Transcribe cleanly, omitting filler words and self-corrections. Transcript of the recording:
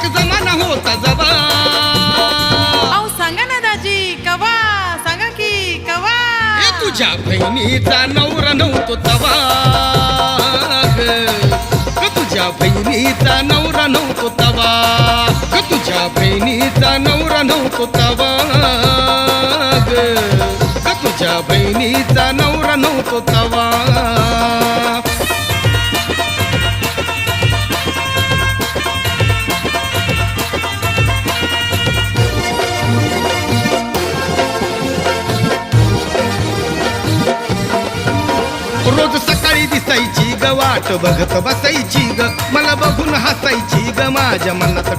एक जमाना होता जवा. अहो सांगा ना दाजी कवा, सांगा की कवा. हे तुझ्या बहिणीचा नवरा नव्हतो तवा ग, तुझ्या बहिणीचा नवरा नव्हतो तवा ग, तुझ्या बहिणीचा नवरा नव्हतो तवा ग, तुझ्या बहिणीचा नवरा नव्हतो तवा. रोज सकाळी दिसायची ग वाट बघत बसायची ग, मला बघून हसायची ग, माझ्या मनात